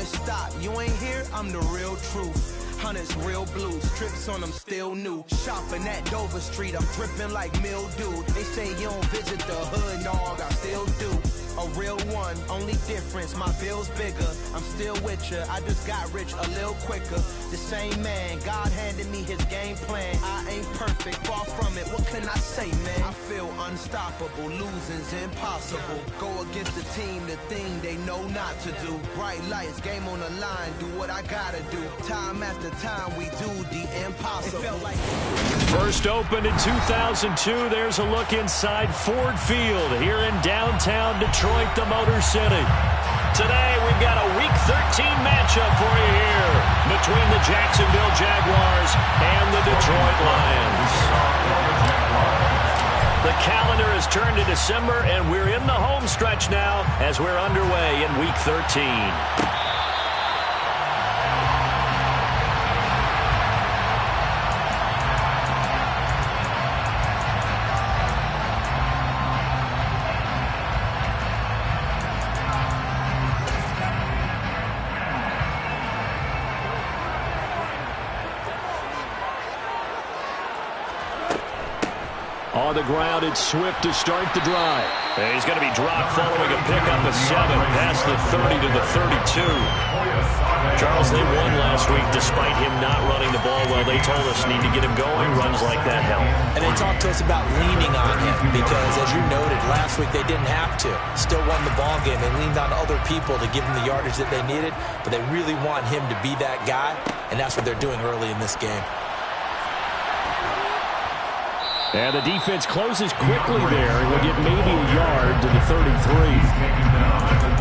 and stop. You ain't here, I'm the real truth. Hunters, real blues, trips on them still new. Shopping at Dover Street, I'm dripping like mildew. They say you don't visit the hood, dog, I still do. A real one, only difference, my bill's bigger. I'm still with ya, I just got rich a little quicker. The same man, God handed me his game plan. I ain't perfect, far from it, what can I say, man? I feel unstoppable, losing's impossible. Go against the team, the thing they know not to do. Bright lights, game on the line, do what I gotta do. Time after time, we do the impossible. It felt like first opened in 2002. There's a look inside Ford Field here in downtown Detroit, the Motor City. Today, we've got a Week 13 matchup for you here between the Jacksonville Jaguars and the Detroit Lions. The calendar has turned to December, and we're in the home stretch now as we're underway in Week 13. On the ground, it's Swift to start the drive. And he's going to be dropped following a pickup of 7 past the 30 to the 32. Charles, they won last week despite him not running the ball well. They told us need to get him going. Runs like that help. And they talked to us about leaning on him because, as you noted, last week they didn't have to. Still won the ball game. They leaned on other people to give them the yardage that they needed, but they really want him to be that guy, and that's what they're doing early in this game. And the defense closes quickly there. He'll get maybe a yard to the 33.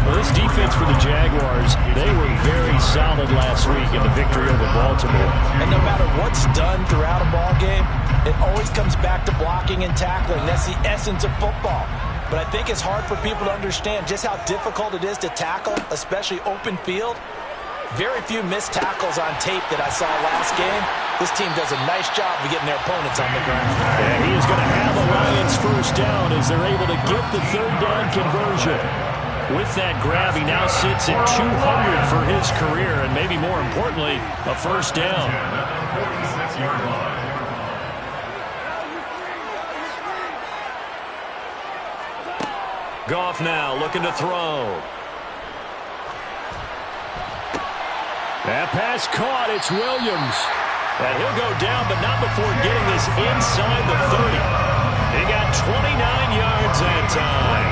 Well, this defense for the Jaguars, they were very solid last week in the victory over Baltimore. And no matter what's done throughout a ball game, it always comes back to blocking and tackling. That's the essence of football. But I think it's hard for people to understand just how difficult it is to tackle, especially open field. Very few missed tackles on tape that I saw last game. This team does a nice job of getting their opponents on the ground. And he is going to have the Lions first down as they're able to get the third down conversion. With that grab, he now sits at 200 for his career, and maybe more importantly, a first down. Goff now looking to throw. That pass caught. It's Williams. And he'll go down, but not before getting this inside the 30. He got 29 yards that time.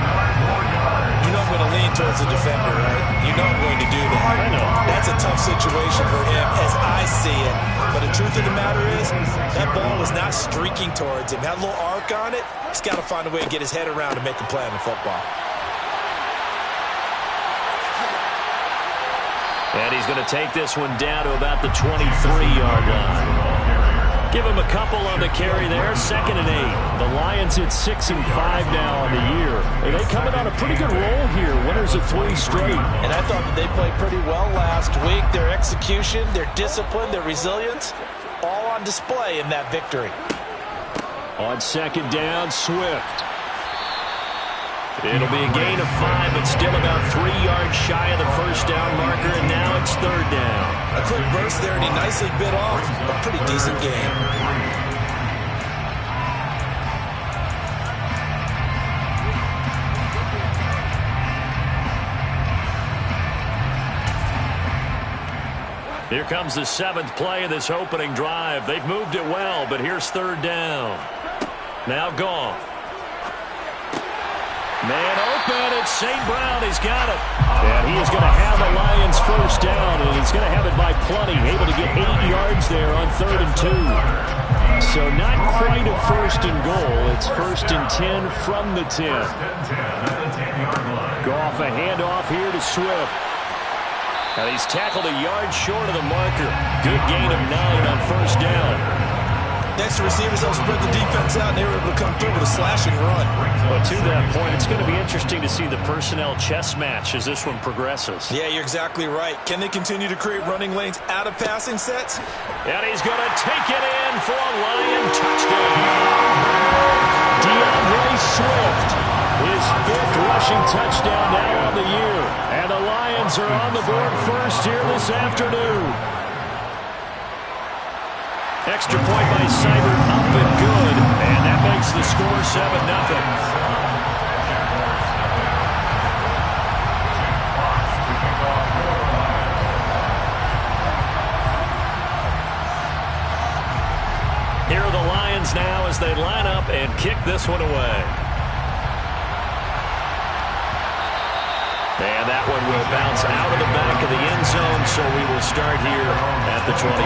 You know I'm going to lean towards the defender, right? You know I'm going to do that. I know. That's a tough situation for him as I see it. But the truth of the matter is, that ball was not streaking towards him. Had a little arc on it. He's got to find a way to get his head around and make a play on the football. And he's going to take this one down to about the 23-yard line. Give him a couple on the carry there. 2nd and 8. The Lions at 6-5 now on the year. And they coming on a pretty good roll here. Winners of 3 straight. And I thought that they played pretty well last week. Their execution, their discipline, their resilience, all on display in that victory. On 2nd down, Swift. It'll be a gain of 5, but still about 3 yards shy of the first down marker, and now it's 3rd down. A quick burst there, and he nicely bit off a pretty decent game. Here comes the 7th play of this opening drive. They've moved it well, but here's 3rd down. Now Goff. Man open, it's St. Brown. He's got it. And he is going to have the Lions first down, and he's going to have it by plenty. Able to get 8 yards there on 3rd and 2. So not quite a 1st and goal. It's 1st and 10 from the 10. Goff a handoff here to Swift. And he's tackled a yard short of the marker. Good gain of 9 on 1st down. Next, the receivers helped spread the defense out, and they were able to come through with a slash and run. Well, to that point, it's going to be interesting to see the personnel chess match as this one progresses. Yeah, you're exactly right. Can they continue to create running lanes out of passing sets? And he's going to take it in for a Lion touchdown. DeAndre Swift, his 5th rushing touchdown now on the year. And the Lions are on the board first here this afternoon. Extra point by Seibert, up and good. And that makes the score 7-0. Here are the Lions now as they line up and kick this one away. And that one will bounce out of the back of the end zone, so we will start here at the 25.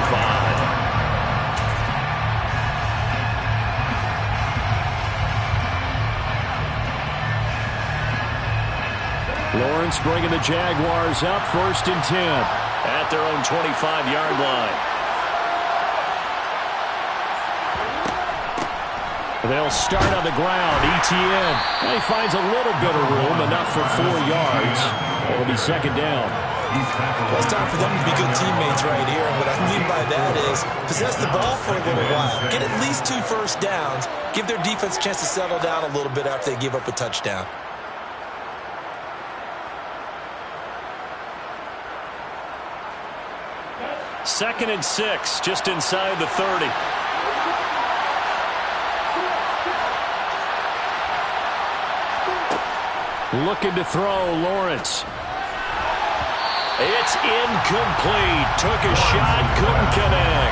Lawrence bringing the Jaguars up 1st and 10 at their own 25-yard line. They'll start on the ground. Etienne. He finds a little bit of room, enough for 4 yards. It'll be 2nd down. Well, it's time for them to be good teammates right here. And what I mean by that is possess the ball for a little while. Get at least 2 first downs. Give their defense a chance to settle down a little bit after they give up a touchdown. Second and 6, just inside the 30. Looking to throw, Lawrence. It's incomplete. Took a shot, couldn't connect.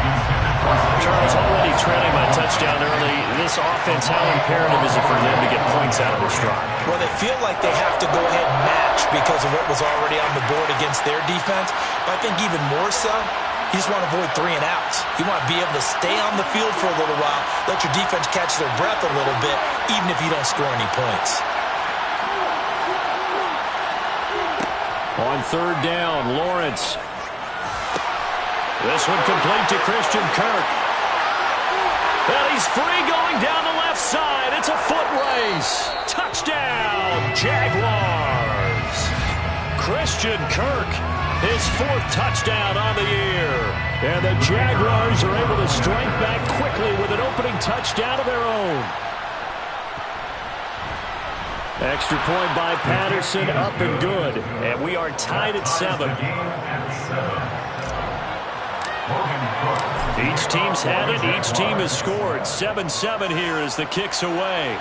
Charles already trailing by touchdown early. This offense, how imperative is it for them to get points out of their stride? Well, they feel like they have to go ahead and match because of what was already on the board against their defense. But I think even more so, you just want to avoid 3 and outs. You want to be able to stay on the field for a little while, let your defense catch their breath a little bit, even if you don't score any points. On 3rd down, Lawrence. This one complete to Christian Kirk. And he's free going down the left side. It's a foot race. Touchdown, Jaguars. Christian Kirk, his 4th touchdown on the year. And the Jaguars are able to strike back quickly with an opening touchdown of their own. Extra point by Patterson, up and good. And we are tied at 7. Each team's had it. Each team has scored. 7-7 here as the kick's away.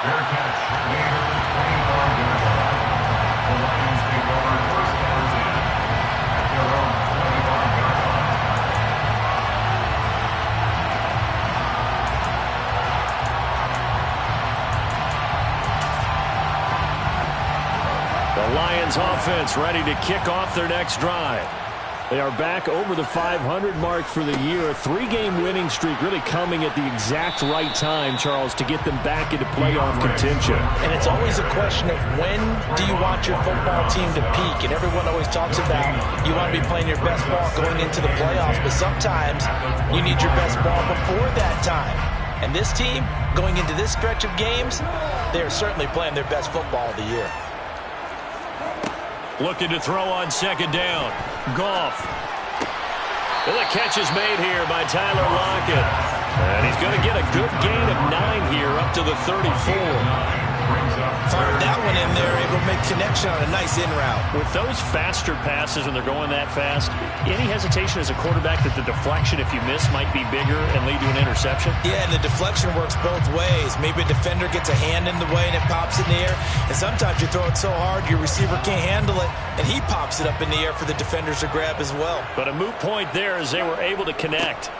Fair catch. The Lions take over 1st and 10 at their own 25-yard line. The Lions offense ready to kick off their next drive. They are back over the 500 mark for the year. A 3-game winning streak really coming at the exact right time, Charles, to get them back into playoff contention. And it's always a question of when do you want your football team to peak? And everyone always talks about you want to be playing your best ball going into the playoffs, but sometimes you need your best ball before that time. And this team, going into this stretch of games, they are certainly playing their best football of the year. Looking to throw on 2nd down. Goff. And the catch is made here by Tyler Lockett. And he's going to get a good gain of 9 here up to the 34. Fired that one in there, able to make connection on a nice in route. With those faster passes and they're going that fast, any hesitation as a quarterback that the deflection, if you miss, might be bigger and lead to an interception? Yeah, and the deflection works both ways. Maybe a defender gets a hand in the way and it pops in the air. And sometimes you throw it so hard your receiver can't handle it, and he pops it up in the air for the defenders to grab as well. But a moot point there as they were able to connect.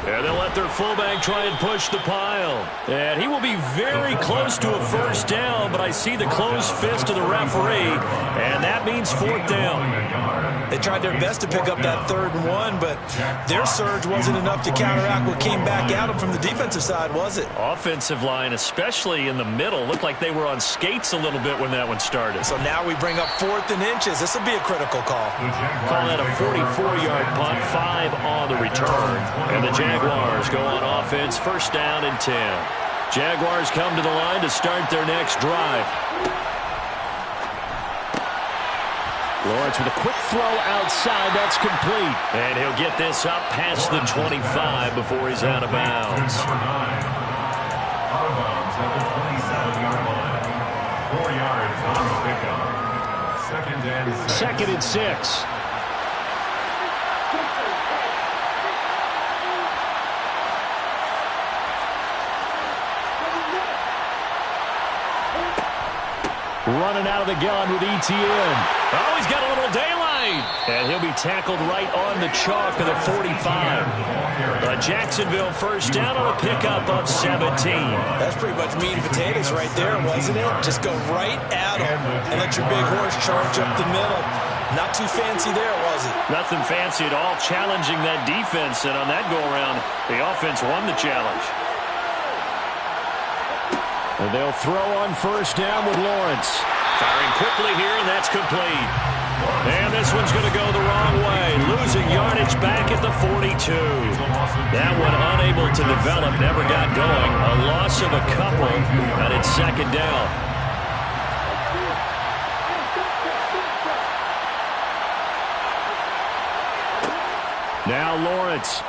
And they'll let their fullback try and push the pile. And he will be very close to a 1st down, but I see the closed fist of the referee, and that means 4th down. They tried their best to pick up that 3rd and 1, but their surge wasn't enough to counteract what came back at them from the defensive side, was it? Offensive line, especially in the middle, looked like they were on skates a little bit when that one started. So now we bring up 4th and inches. This will be a critical call. Call that a 44-yard punt, 5 on the return. And the Jaguars go on offense, 1st down and 10. Jaguars come to the line to start their next drive. Lawrence with a quick throw outside. That's complete. And he'll get this up past the 25 before he's out of bounds. Out of bounds at the pickup. Second and 6. Running out of the gun with ETN. Oh, he's got a little daylight. And he'll be tackled right on the chalk of the 45. Jacksonville first down on a pickup of 17. That's pretty much meat and potatoes right there, wasn't it? Just go right at him and let your big horse charge up the middle. Not too fancy there, was it? Nothing fancy at all, challenging that defense. And on that go-around, the offense won the challenge. And they'll throw on first down with Lawrence. Firing quickly here, and that's complete. And this one's going to go the wrong way. Losing yardage back at the 42. That one unable to develop, never got going. A loss of a couple, and it's second down. Now Lawrence.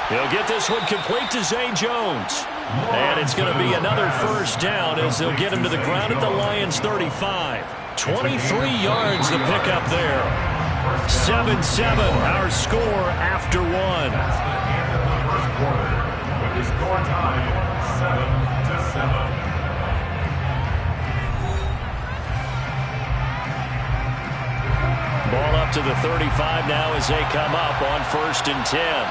He'll get this one complete to Zay Jones. And it's going to be another first down as they'll get him to the ground at the Lions' 35. 23 yards to pick up there. 7-7, our score after one. That's the end of the first quarter, with the score tied 7-7. Ball up to the 35 now as they come up on 1st and 10.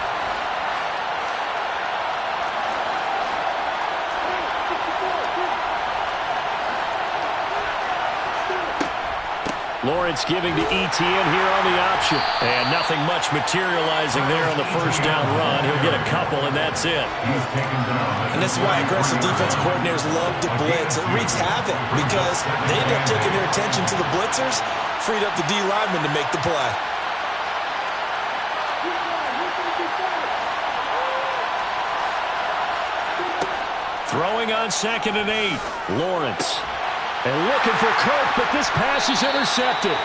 Lawrence giving to ETN here on the option. And nothing much materializing there on the first down run. He'll get a couple, and that's it. And this is why aggressive defense coordinators love to blitz. It wreaks havoc because they end up taking their attention to the blitzers, freed up the D lineman to make the play. Throwing on 2nd and 8. Lawrence. And looking for Kirk, but this pass is intercepted.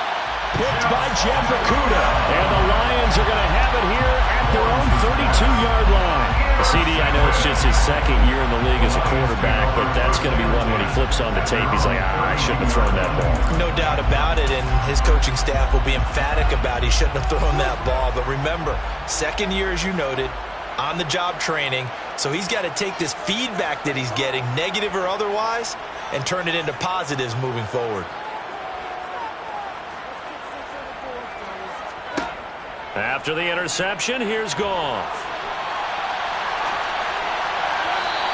Picked by Jeff Okudah. And the Lions are going to have it here at their own 32-yard line. CD, I know it's just his second year in the league as a quarterback, but that's going to be one when he flips on the tape. He's like, I shouldn't have thrown that ball. No doubt about it, and his coaching staff will be emphatic about he shouldn't have thrown that ball. But remember, second year, as you noted, on-the-job training. So he's got to take this feedback that he's getting, negative or otherwise, and turn it into positives moving forward. After the interception, here's Goff.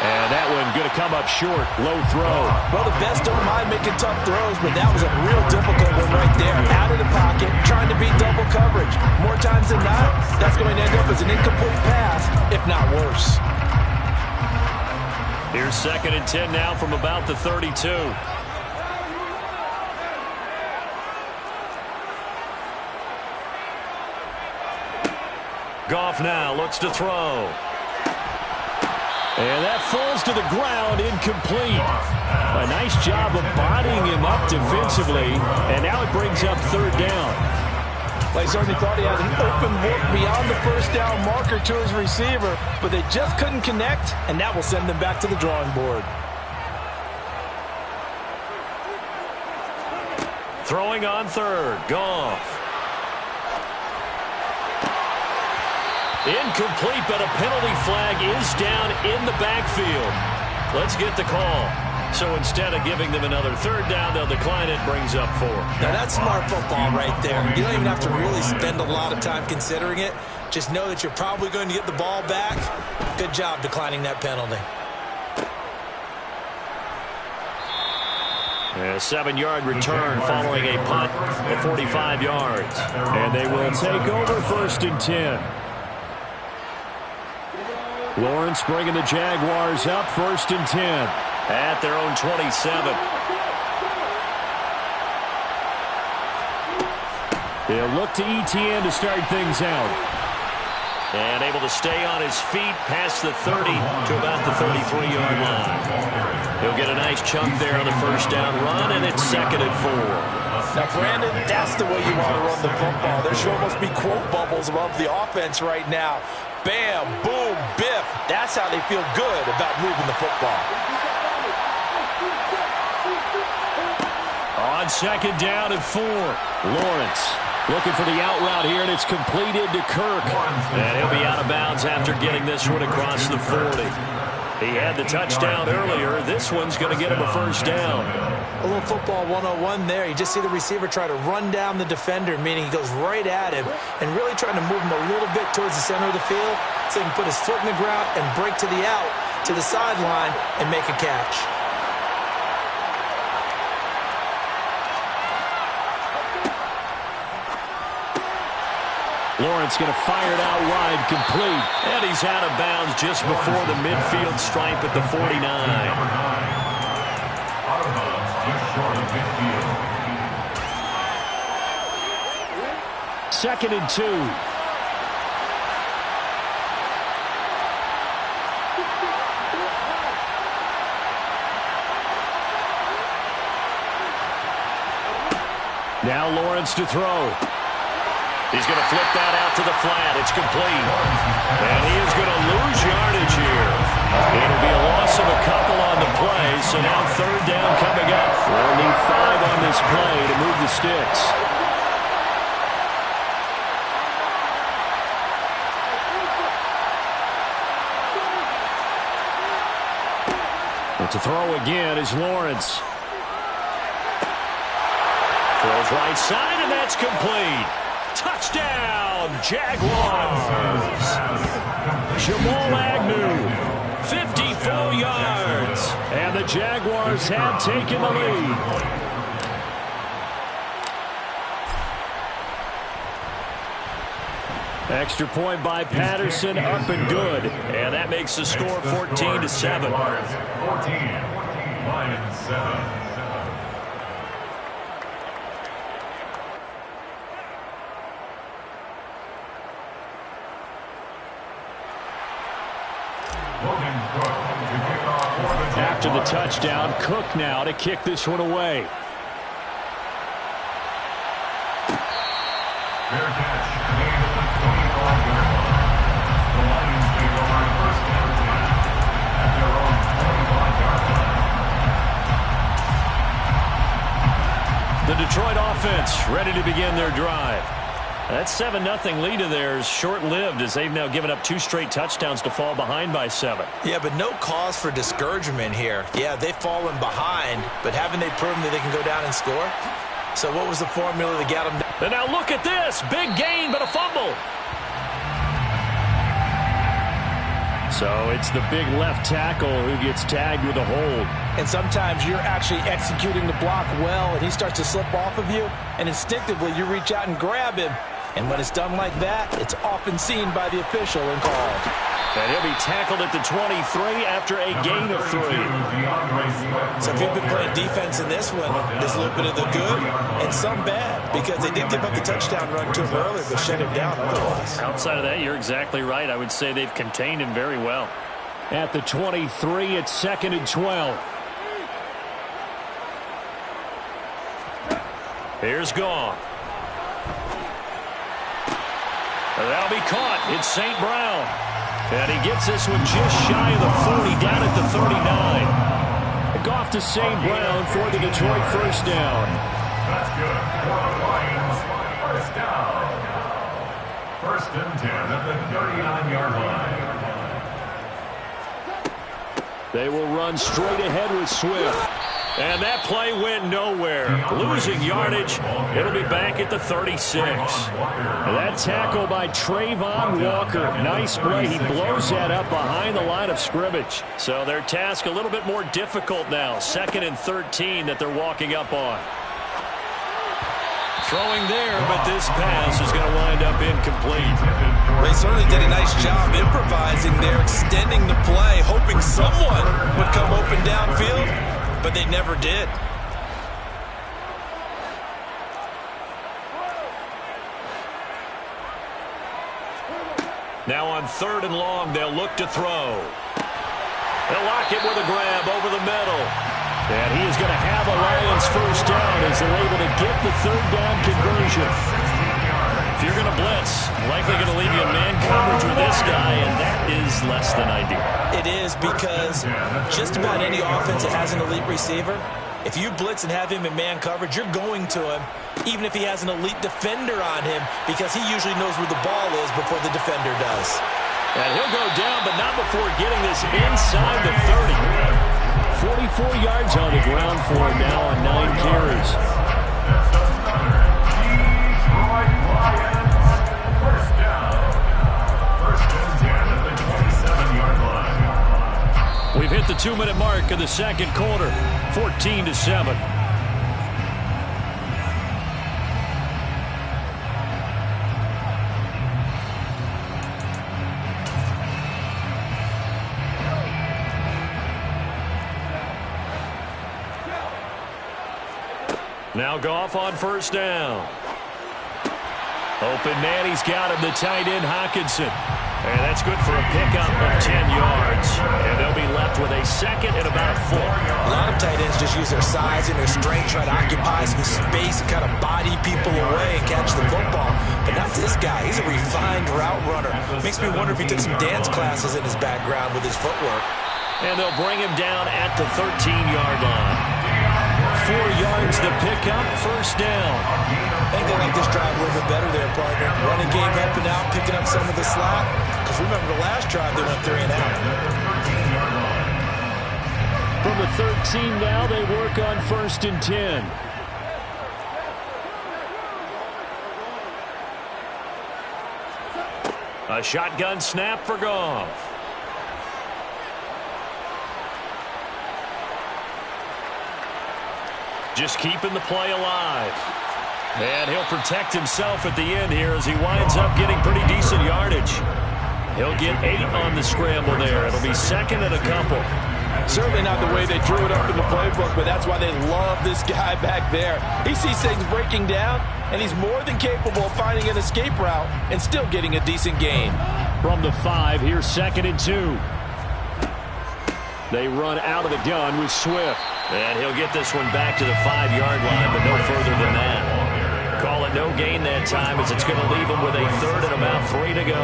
And that one going to come up short. Low throw. Well, the best don't mind making tough throws, but that was a real difficult one right there. Out of the pocket, trying to beat double coverage. More times than not, that's going to end up as an incomplete pass, if not worse. Here's 2nd and 10 now from about the 32. Goff now looks to throw. And that falls to the ground, incomplete. A nice job of bodying him up defensively, and now it brings up 3rd down. Well, he certainly thought he had an open look beyond the first down marker to his receiver, but they just couldn't connect, and that will send them back to the drawing board. Throwing on 3rd, Goff. Incomplete, but a penalty flag is down in the backfield. Let's get the call. So instead of giving them another 3rd down, they'll decline it, brings up 4. Now that's smart football right there. You don't even have to really spend a lot of time considering it. Just know that you're probably going to get the ball back. Good job declining that penalty. A 7-yard return following a punt of 45 yards. And they will take over 1st and 10. Lawrence bringing the Jaguars up 1st and 10 at their own 27. They'll look to ETN to start things out. And able to stay on his feet past the 30 to about the 33-yard line. He'll get a nice chunk there on the first down run, and it's 2nd and 4. Now, Brandon, that's the way you want to run the football. There should almost be quote bubbles above the offense right now. Bam, boom, biff. That's how they feel good about moving the football. On second down and 4. Lawrence looking for the out route here, and it's completed to Kirk. And he'll be out of bounds after getting this one across the 40. He had the touchdown earlier. This one's going to get him a first down. A little football 101 there. You just see the receiver try to run down the defender, meaning he goes right at him and really trying to move him a little bit towards the center of the field so he can put his foot in the ground and break to the out, to the sideline, and make a catch. Lawrence going to fire it out wide, complete. And he's out of bounds just before the midfield stripe at the 49. Out of bounds, just short of midfield. Second and 2. Now Lawrence to throw. He's going to flip that out to the flat. It's complete. And he is going to lose yardage here. It'll be a loss of a couple on the play, so now third down coming up. We'll need 5 on this play to move the sticks. But to throw again is Lawrence. Throws right side, and that's complete. Touchdown, Jaguars! Jamal Agnew, 54 yards. And the Jaguars have taken the lead. Extra point by Patterson, up and good. And that makes the score 14-7. 14, Lions 7. After the touchdown, Cook now to kick this one away. Fair catch made at the 25-yard line. The Lions take over first down 10 at their own 25-yard line. The Detroit offense ready to begin their drive. That 7-0 lead of theirs short-lived as they've now given up 2 straight touchdowns to fall behind by 7. Yeah, but no cause for discouragement here. Yeah, they've fallen behind, but haven't they proven that they can go down and score? So what was the formula that got them down? And now look at this. Big gain, but a fumble. So it's the big left tackle who gets tagged with a hold. And sometimes you're actually executing the block well, and he starts to slip off of you, and instinctively you reach out and grab him. And when it's done like that, it's often seen by the official and called. And he'll be tackled at the 23 after a gain of 3. So if you've been playing defense in this one, there's a little bit of the good and some bad, because they did give up the touchdown run to him earlier, but shut him down otherwise. Outside of that, you're exactly right. I would say they've contained him very well. At the 23, it's 2nd and 12. Here's Goff. That'll be caught. It's St. Brown. And he gets this one just shy of the 40, down at the 39. Goff to St. Brown for the Detroit first down. That's good. For the Lions, first down. 1st and 10 at the 39-yard line. They will run straight ahead with Swift. And that play went nowhere. Losing yardage. It'll be back at the 36. That tackle by Trayvon Walker. Nice play. He blows that up behind the line of scrimmage. So their task a little bit more difficult now. 2nd and 13 that they're walking up on. Throwing there, but this pass is going to wind up incomplete. They certainly did a nice job improvising there, extending the play, hoping someone would come open downfield, but they never did. Now on 3rd and long, they'll look to throw. They'll lock it with a grab over the middle. And he is going to have a Lions first down as they're able to get the 3rd down conversion. If you're going to blitz, likely going to leave you in man coverage with this guy, and that is less than ideal. It is, because just about any offense that has an elite receiver, If you blitz and have him in man coverage, you're going to him, even if he has an elite defender on him, because he usually knows where the ball is before the defender does. And he'll go down, but not before getting this inside the 30. 44 yards on the ground for him now on 9 carries. First down. First and 10 at the 27-yard line. We've hit the 2-minute mark of the second quarter, 14-7. Now Goff on first down. Open man, he's got him, the tight end Hockenson. And that's good for a pickup of 10 yards. And they'll be left with a second and about a foot. A lot of tight ends just use their size and their strength, try to occupy some space and kind of body people away and catch the football. But not this guy. He's a refined route runner. Makes me wonder if he took some dance classes in his background with his footwork. And they'll bring him down at the 13-yard line. 4 yards the pickup, first down. I think they like this drive a little bit better there, partner. Running game helping out, picking up some of the slack. Because remember the last drive, they went 3 and out. From the 13 now, they work on first and 10. A shotgun snap for Goff. Just keeping the play alive. And he'll protect himself at the end here as he winds up getting pretty decent yardage. He'll get 8 on the scramble there. It'll be second and a couple. Certainly not the way they drew it up in the playbook, but that's why they love this guy back there. He sees things breaking down, and he's more than capable of finding an escape route and still getting a decent gain. From the 5, here's second and 2. They run out of the gun with Swift. And he'll get this one back to the 5-yard line, but no further than that. Call it no gain that time as it's going to leave him with a third and about 3 to go.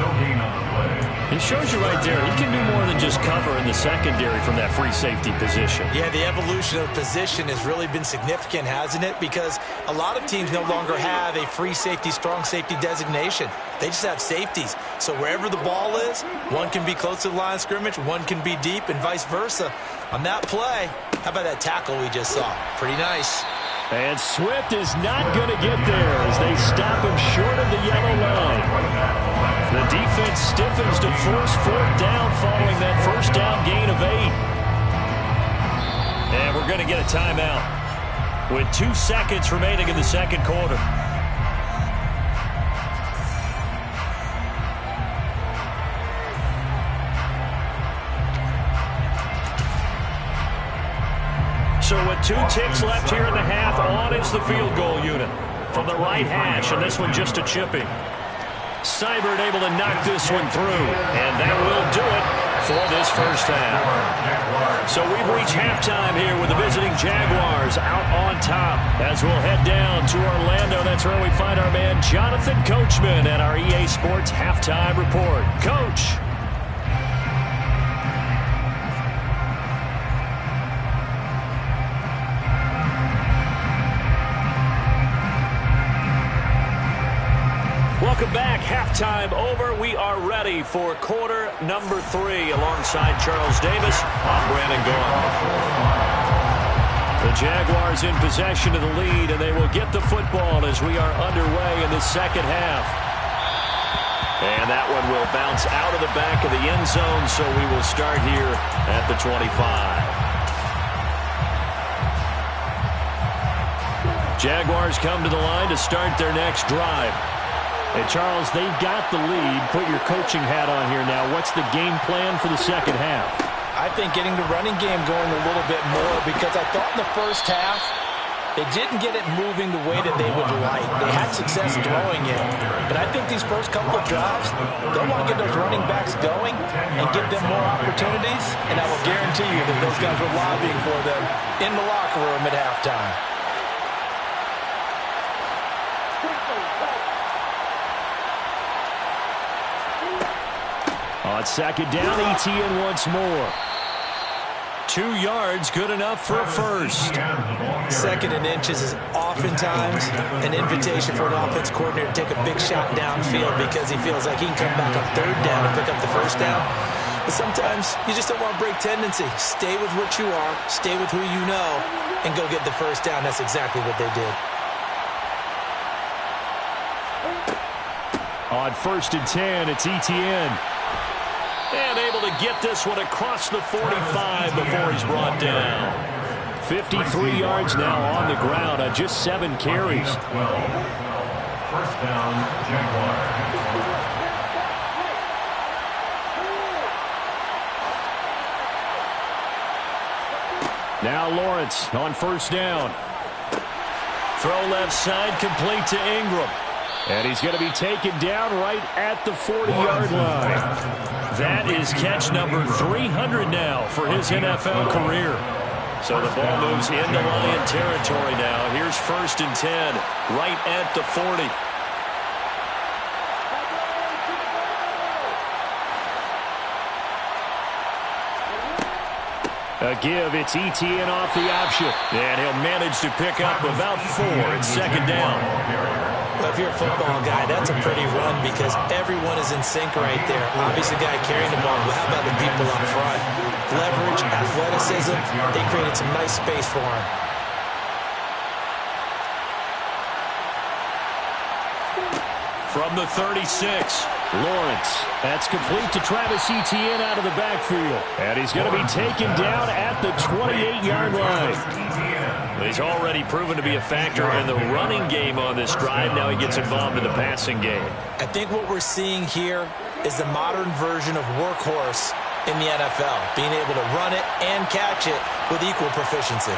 No gain on the play. It shows you right there, he can do more than just cover in the secondary from that free safety position. Yeah, the evolution of position has really been significant, hasn't it? Because a lot of teams no longer have a free safety, strong safety designation. They just have safeties. So wherever the ball is, one can be close to the line of scrimmage, one can be deep, and vice versa. On that play, how about that tackle we just saw? Pretty nice. And Swift is not going to get there as they stop him short of the yellow line. The defense stiffens to force 4th down following that first down gain of 8. And we're going to get a timeout with 2 seconds remaining in the second quarter. So with 2 ticks left here in the half, on is the field goal unit from the right hash, and this one just a chipping. Seibert able to knock this one through, and that will do it for this first half. So we've reached halftime here with the visiting Jaguars out on top. As we'll head down to Orlando, that's where we find our man Jonathan Coachman at our EA Sports Halftime Report. Coach. Welcome back. Halftime over. We are ready for quarter number 3. Alongside Charles Davis, I'm Brandon Gaudin. The Jaguars in possession of the lead, and they will get the football as we are underway in the second half. And that one will bounce out of the back of the end zone, so we will start here at the 25. Jaguars come to the line to start their next drive. And, Charles, they've got the lead. Put your coaching hat on here now. What's the game plan for the second half? I think getting the running game going a little bit more, because I thought in the first half they didn't get it moving the way that they would like. They had success throwing it. But I think these first couple of drives, they'll want to get those running backs going and give them more opportunities. And I will guarantee you that those guys were lobbying for them in the locker room at halftime. On second down, ETN once more. 2 yards, good enough for a first. 2nd and inches is oftentimes an invitation for an offense coordinator to take a big shot downfield because he feels like he can come back on 3rd down and pick up the first down. But sometimes you just don't want to break tendency. Stay with what you are, stay with who you know, and go get the first down. That's exactly what they did. On 1st and 10, it's Etienne. And able to get this one across the 45 before he's brought down. 53 yards now on the ground on just 7 carries. 1st down, Jaguars. Now Lawrence on 1st down. Throw left side, complete to Ingram. And he's going to be taken down right at the 40-yard line. That is catch number 300 now for his NFL career. So the ball moves into Lion territory now. Here's 1st and 10, right at the 40. A give, it's Etienne off the option. And he'll manage to pick up about 4. It's 2nd down. Well, if you're a football guy, that's a pretty run because everyone is in sync right there. Obviously, the guy carrying the ball, but how about the people up front? Leverage, athleticism, they created some nice space for him. From the 36, Lawrence. That's complete to Travis Etienne out of the backfield. And he's going to be taken down at the 28-yard line. He's already proven to be a factor in the running game on this drive. Now he gets involved in the passing game. I think what we're seeing here is the modern version of workhorse in the NFL, being able to run it and catch it with equal proficiency.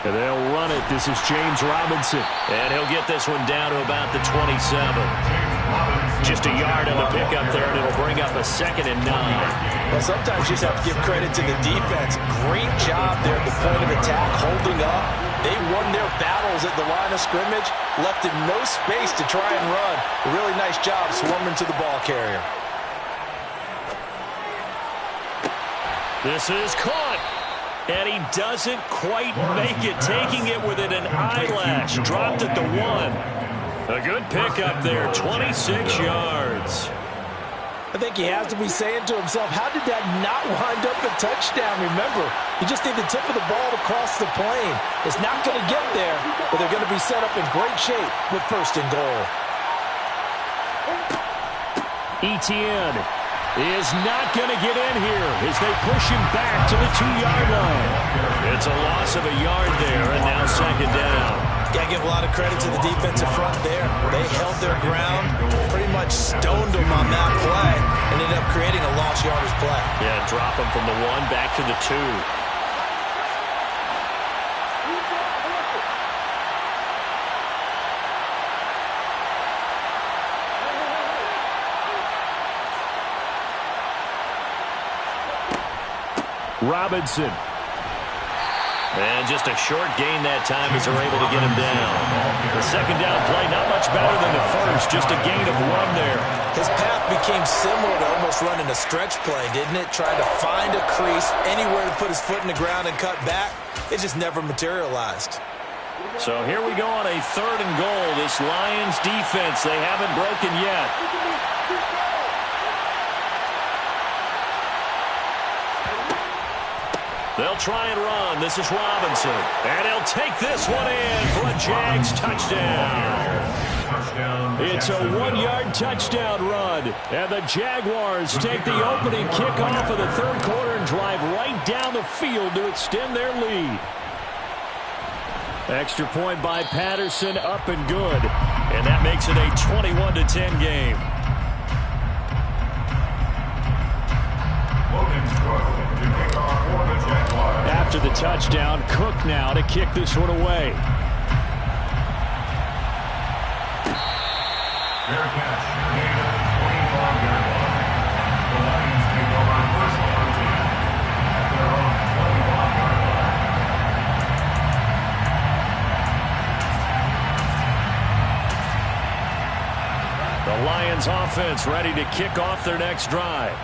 And they'll run it. This is James Robinson. And he'll get this one down to about the 27. Just a yard on the pickup there, and it'll bring up a 2nd and 9. Well, sometimes you just have to give credit to the defense. Great job there at the point of attack, holding up. They won their battles at the line of scrimmage, left him no space to try and run. A really nice job swarming to the ball carrier. This is caught. And he doesn't quite make it, taking it within an eyelash. Dropped at the 1. A good pickup there, 26 yards. I think he has to be saying to himself, how did that not wind up a touchdown? Remember, you just need the tip of the ball to cross the plane. It's not going to get there, but they're going to be set up in great shape with 1st and goal. Etienne is not going to get in here as they push him back to the 2-yard line. It's a loss of a yard there, and now 2nd down. Got to give a lot of credit to the defensive front there. They held their ground, pretty much stoned them on that play, and ended up creating a lost yardage play. Yeah, drop them from the 1 back to the 2. Robinson. And just a short gain that time as they're able to get him down. The 2nd down play, not much better than the first, just a gain of 1 there. His path became similar to almost running a stretch play, didn't it? Trying to find a crease, anywhere to put his foot in the ground and cut back. It just never materialized. So here we go on a 3rd and goal. This Lions defense, they haven't broken yet. They'll try and run. This is Robinson. And he'll take this one in for a Jags touchdown. It's a 1-yard touchdown run. And the Jaguars take the opening kickoff of the 3rd quarter and drive right down the field to extend their lead. Extra point by Patterson, up and good. And that makes it a 21-10 game. After the touchdown, Cook now to kick this one away. Fair catch. Gain of 25-yard line. The Lions take over 1st and 10 at their own 25-yard line. 1 Lions offense ready to kick off their next drive.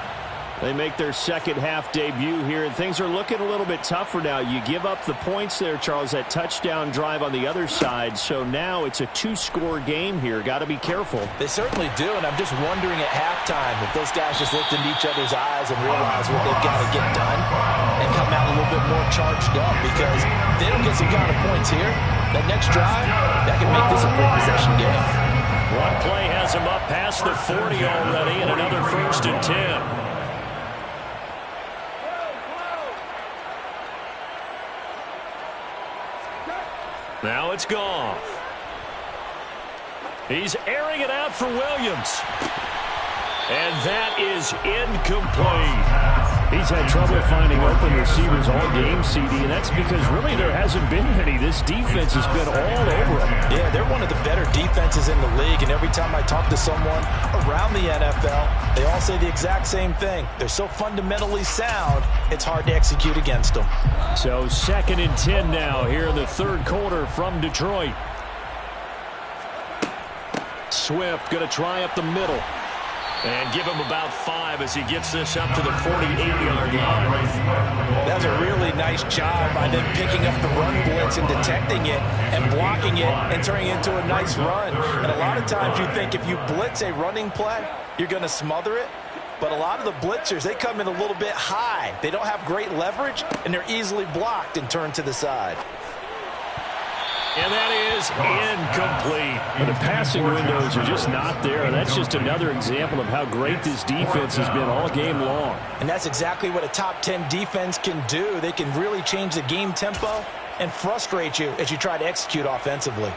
They make their second half debut here, and things are looking a little bit tougher now. You give up the points there, Charles, that touchdown drive on the other side. So now it's a two-score game here. Got to be careful. They certainly do, and I'm just wondering at halftime if those guys just looked into each other's eyes and realize what they've got to get done and come out a little bit more charged up, because if they don't get some kind of points here, that next drive, that can make this a three-possession game. One play has him up past the 40 already, and another 1st and 10. Now it's Goff. He's airing it out for Williams. And that is incomplete. He's had trouble finding open receivers all game, CD, and that's because really there hasn't been many. This defense has been all over them. Yeah, they're one of the better defenses in the league, and every time I talk to someone around the NFL, they all say the exact same thing. They're so fundamentally sound, it's hard to execute against them. So 2nd and 10 now here in the third quarter from Detroit. Swift going to try up the middle. And give him about 5 as he gets this up to the 48-yard line. That's a really nice job by them picking up the run blitz and detecting it and blocking it and turning it into a nice run. And a lot of times you think if you blitz a running play, you're going to smother it. But a lot of the blitzers, they come in a little bit high. They don't have great leverage, and they're easily blocked and turned to the side. And that is incomplete. But the passing windows are just not there. That's just another example of how great this defense has been all game long. And that's exactly what a top 10 defense can do. They can really change the game tempo and frustrate you as you try to execute offensively.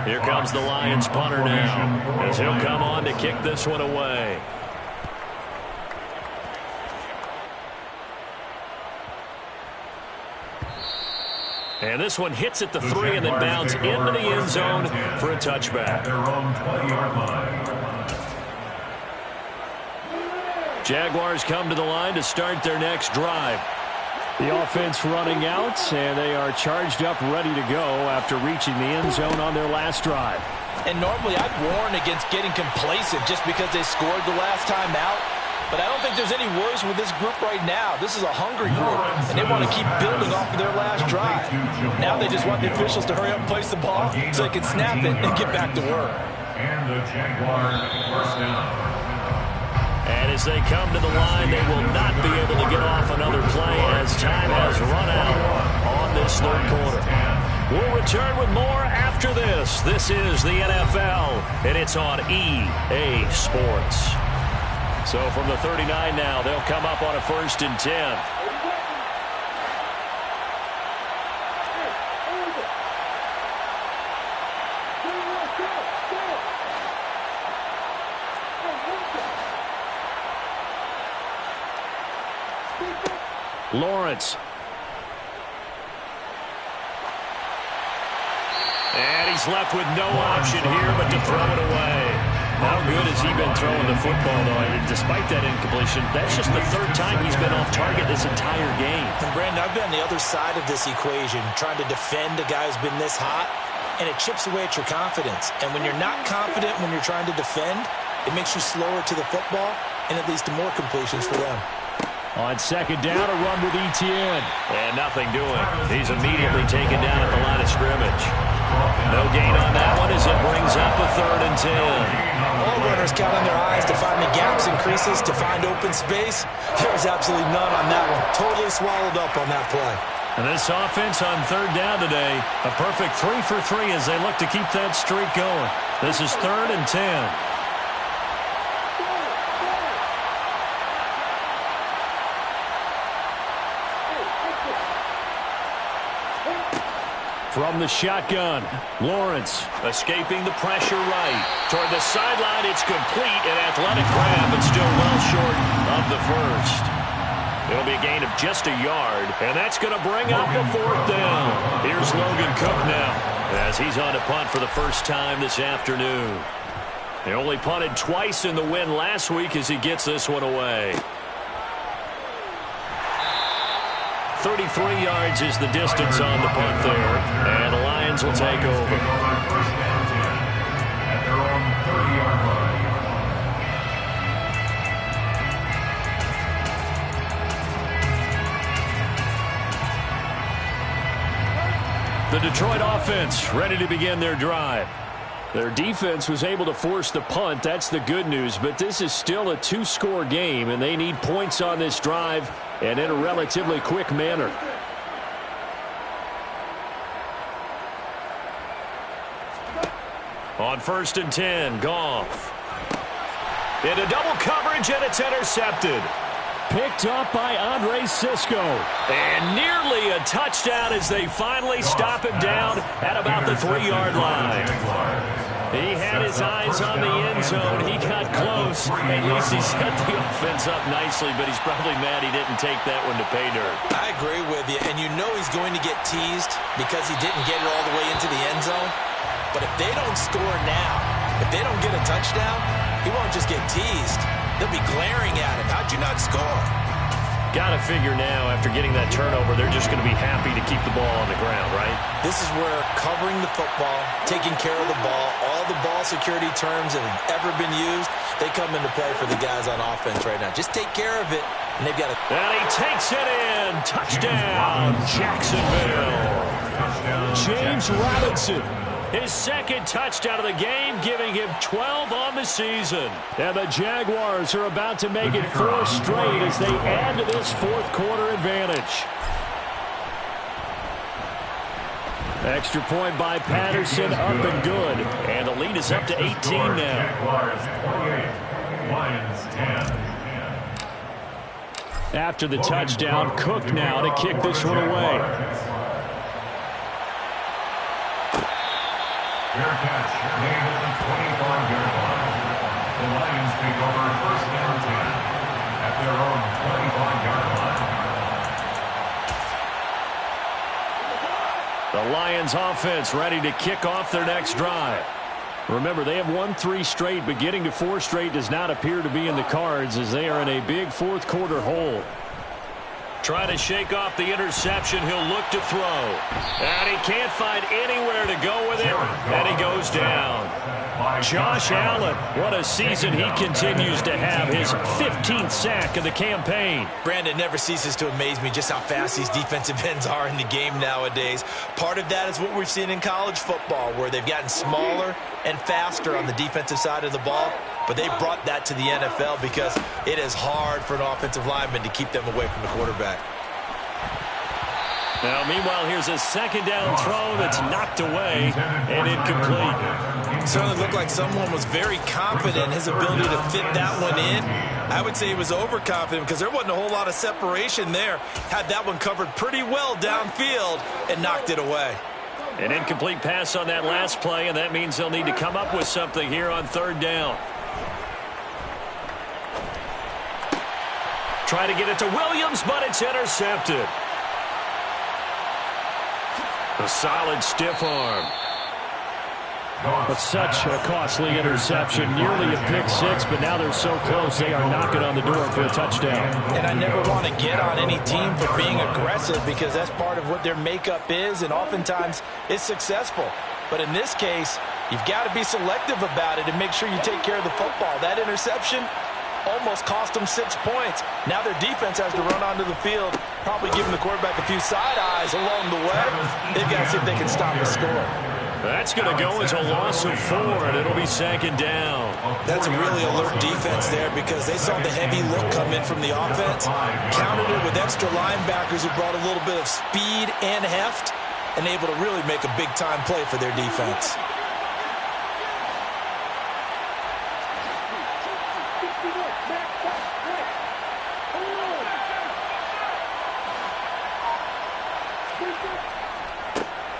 Here comes the Lions punter now, as he'll come on to kick this one away. And this one hits at the 3 and then bounds into the end zone for a touchback. Jaguars come to the line to start their next drive. The offense running out, and they are charged up, ready to go after reaching the end zone on their last drive. And normally I'd warn against getting complacent just because they scored the last time out. But I don't think there's any worries with this group right now. This is a hungry group, and they want to keep building off of their last drive. Now they just want the officials to hurry up and place the ball so they can snap it and get back to work. And the Jaguar first down. And as they come to the line, they will not be able to get off another play as time has run out on this third quarter. We'll return with more after this. This is the NFL, and it's on EA Sports. So from the 39 now, they'll come up on a 1st and 10. Lawrence. And he's left with no option here but to throw it away. How good has he been throwing the football, though? Despite that incompletion, that's just the 3rd time he's been off target this entire game. And Brandon, I've been on the other side of this equation, trying to defend a guy who's been this hot, and it chips away at your confidence. And when you're not confident when you're trying to defend, it makes you slower to the football, and it leads to more completions for them. On 2nd down, a run with Etienne. And nothing doing. He's immediately taken down at the line of scrimmage. No gain on that one as it brings up a 3rd and 10. All runners counting their eyes to find the gaps and creases, to find open space. There's absolutely none on that one. Totally swallowed up on that play. And this offense on 3rd down today, a perfect 3 for 3 as they look to keep that streak going. This is 3rd and 10. From the shotgun, Lawrence escaping the pressure right. Toward the sideline, it's complete. An athletic grab, but still well short of the first. It'll be a gain of just a yard, and that's going to bring up a fourth down. Here's Logan Cook now, as he's on to punt for the first time this afternoon. He only punted twice in the win last week as he gets this one away. 33 yards is the distance on the punt there, and the Lions will take over. First down 10 at their own 30-yard line. The Detroit offense ready to begin their drive. Their defense was able to force the punt. That's the good news, but this is still a two-score game, and they need points on this drive and in a relatively quick manner. On 1st and 10, Goff. Into double coverage, and it's intercepted. Picked up by Andre Cisco. And nearly a touchdown as they finally stop him down at about the 3-yard line. He had his eyes on the end zone. He got close. At least he set the offense up nicely, but he's probably mad he didn't take that one to pay dirt. I agree with you, and you know he's going to get teased because he didn't get it all the way into the end zone. But if they don't score now, if they don't get a touchdown, he won't just get teased. They'll be glaring at him. How'd you not score? Got to figure now, after getting that turnover, they're just going to be happy to keep the ball on the ground, right? This is where covering the football, taking care of the ball, all the ball security terms that have ever been used, they come into play for the guys on offense right now. Just take care of it, and they've got to... And he takes it in. Touchdown, Jacksonville. James Robinson. His second touchdown of the game, giving him 12 on the season. And the Jaguars are about to make it 4 straight as they add to this fourth-quarter advantage. Extra point by Patterson, up and good. And the lead is up to 18 now. Jaguars 28, Lions 10. After the touchdown, Cook now to kick this one away. Fair catch made at the 25-yard line. The Lions take over first down 10 at their own 25-yard line. The Lions offense ready to kick off their next drive. Remember, they have won 3 straight, but getting to 4 straight does not appear to be in the cards as they are in a big fourth-quarter hole. Trying to shake off the interception. He'll look to throw. And he can't find anywhere to go with it. And he goes down. Josh Allen, what a season he continues to have. His 15th sack of the campaign. Brandon, never ceases to amaze me just how fast these defensive ends are in the game nowadays. Part of that is what we've seen in college football, where they've gotten smaller and faster on the defensive side of the ball. But they brought that to the NFL because it is hard for an offensive lineman to keep them away from the quarterback. Now, meanwhile, here's a second down throw that's knocked away and incomplete. Certainly looked like someone was very confident in his ability to fit that one in. I would say he was overconfident because there wasn't a whole lot of separation there. Had that one covered pretty well downfield and knocked it away. An incomplete pass on that last play, and that means they'll need to come up with something here on 3rd down. Try to get it to Williams, but it's intercepted. A solid stiff arm. But such a costly interception, nearly a pick-6, but now they're so close they are knocking on the door for a touchdown. And I never want to get on any team for being aggressive because that's part of what their makeup is, and oftentimes it's successful. But in this case, you've got to be selective about it and make sure you take care of the football. That interception almost cost them 6 points. Now their defense has to run onto the field, probably giving the quarterback a few side eyes along the way. They've got to see if they can stop the score. That's going to go as a loss of 4, and it'll be 2nd down. That's a really alert defense there because they saw the heavy look come in from the offense, countered it with extra linebackers who brought a little bit of speed and heft, and able to really make a big-time play for their defense.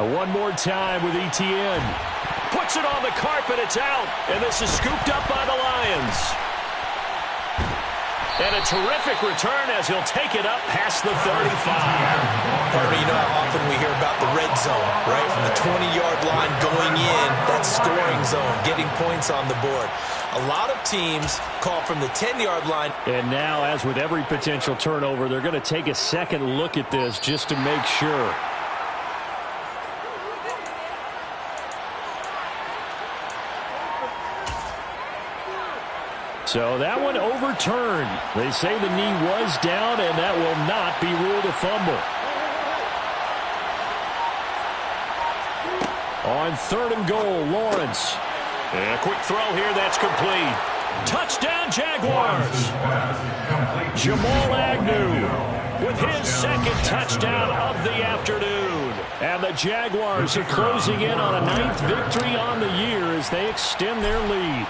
One more time with ETN. Puts it on the carpet. It's out. And this is scooped up by the Lions. And a terrific return as he'll take it up past the 35. Partner, you know how often we hear about the red zone, right? From the 20-yard line going in, that scoring zone, getting points on the board. A lot of teams call from the 10-yard line. And now, as with every potential turnover, they're going to take a second look at this just to make sure. So that one overturned. They say the knee was down, and that will not be ruled a fumble. On 3rd and goal, Lawrence. And a quick throw here that's complete. Touchdown, Jaguars. Jamal Agnew with his second touchdown of the afternoon. And the Jaguars are closing in on a 9th victory on the year as they extend their lead.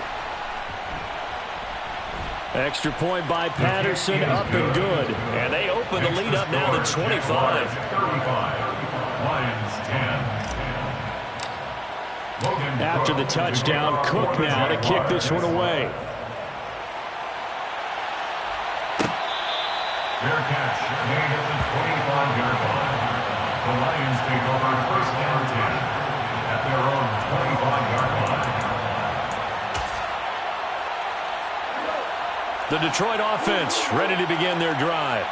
Extra point by Patterson, up and good. And they open the lead up now to 25. 35. Lions 10. After the touchdown, Cook now to kick this one away. Fair catch made at the 25-yard line. The Lions take over 1st and 10 at their own 25-yard line. The Detroit offense ready to begin their drive.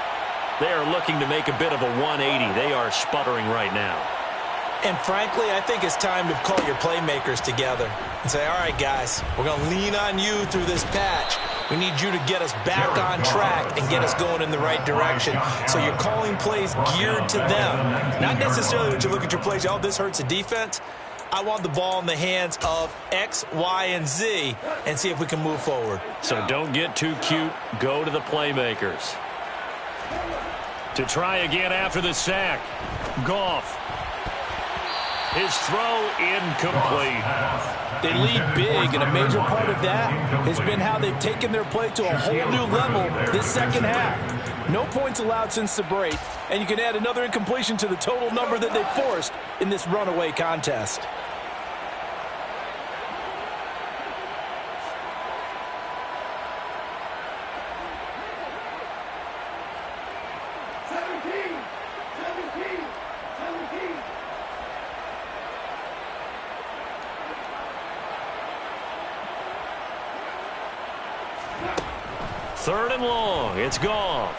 They are looking to make a bit of a 180. They are sputtering right now. And frankly, I think it's time to call your playmakers together and say, all right, guys, we're going to lean on you through this patch. We need you to get us back on track and get us going in the right direction. So you're calling plays geared to them. Not necessarily that you look at your plays, oh, this hurts the defense. I want the ball in the hands of X, Y, and Z and see if we can move forward. So don't get too cute. Go to the playmakers. To try again after the sack. Goff. His throw incomplete. They lead big, and a major part of that has been how they've taken their play to a whole new level this second half. No points allowed since the break, and you can add another incompletion to the total number that they forced in this runaway contest. Third and long. It's Goff.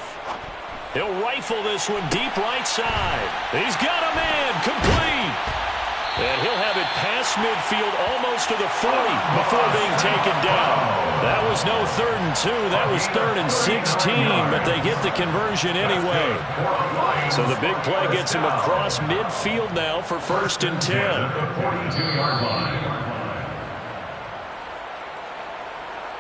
He'll rifle this one deep right side. He's got a man. Complete. And he'll have it past midfield almost to the 40 before being taken down. That was no 3rd and 2. That was 3rd and 16, but they get the conversion anyway. So the big play gets him across midfield now for 1st and 10. 42-yard line.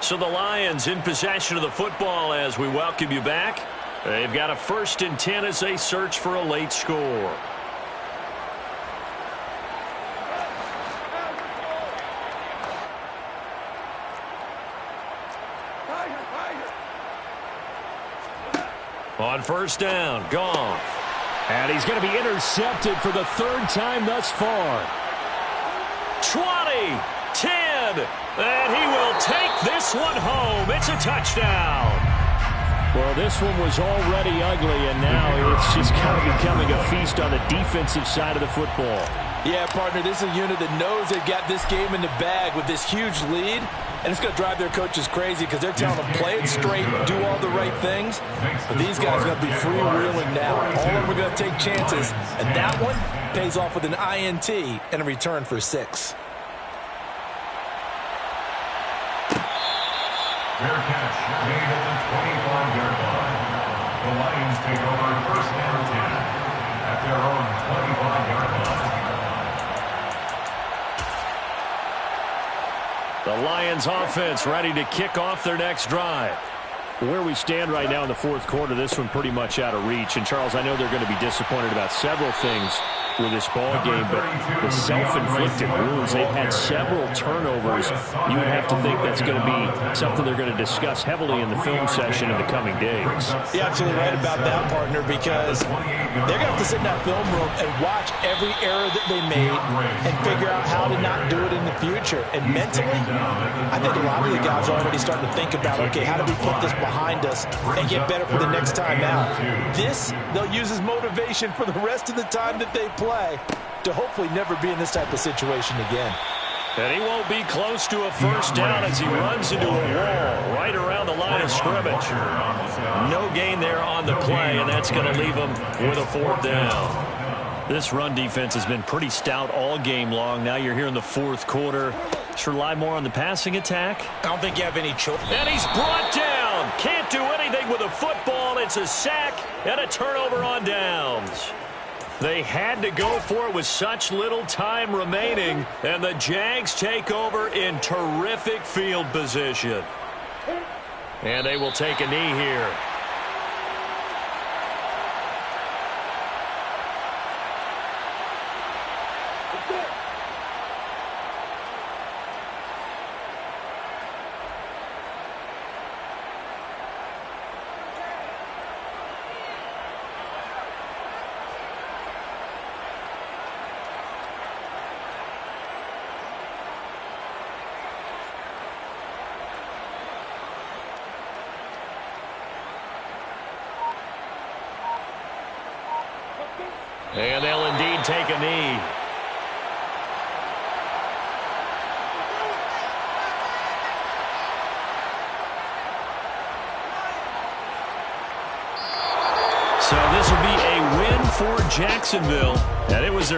So the Lions in possession of the football as we welcome you back. They've got a 1st and 10 as they search for a late score. On 1st down, Goff. And he's going to be intercepted for the 3rd time thus far. 20, 10, and he will take this one home. It's a touchdown. Well, this one was already ugly, and now it's just kind of becoming a feast on the defensive side of the football. Yeah, partner, this is a unit that knows they've got this game in the bag with this huge lead, and it's going to drive their coaches crazy because they're telling them play it straight, do all the right things. But these guys are going to be freewheeling now. All of them are going to take chances, and that one pays off with an INT and a return for 6. Fair catch made at the 25-yard line. The Lions take over 1st and 10 at their own 25-yard line. The Lions offense ready to kick off their next drive. Where we stand right now in the 4th quarter, this one pretty much out of reach. And, Charles, I know they're going to be disappointed about several things. with this ball game, but the self-inflicted wounds, they've had several turnovers. You would have to think that's going to be something they're going to discuss heavily in the film session in the coming days. You're absolutely right about that, partner, because they're going to have to sit in that film room and watch every error that they made and figure out how to not do it in the future. And mentally, I think a lot of the guys are already starting to think about, okay, how do we put this behind us and get better for the next time out? This, they'll use as motivation for the rest of the time that they play to hopefully never be in this type of situation again. And he won't be close to a first down as he runs into a wall right around the line of scrimmage. No gain there on the play, and that's going to leave him with a fourth down. This run defense has been pretty stout all game long. Now you're here in the fourth quarter. Should rely more on the passing attack. I don't think you have any choice. And he's brought down. Can't do anything with a football. It's a sack and a turnover on downs. They had to go for it with such little time remaining, and the Jags take over in terrific field position. And they will take a knee here. And they'll indeed take a knee. So this will be a win for Jacksonville. And it was their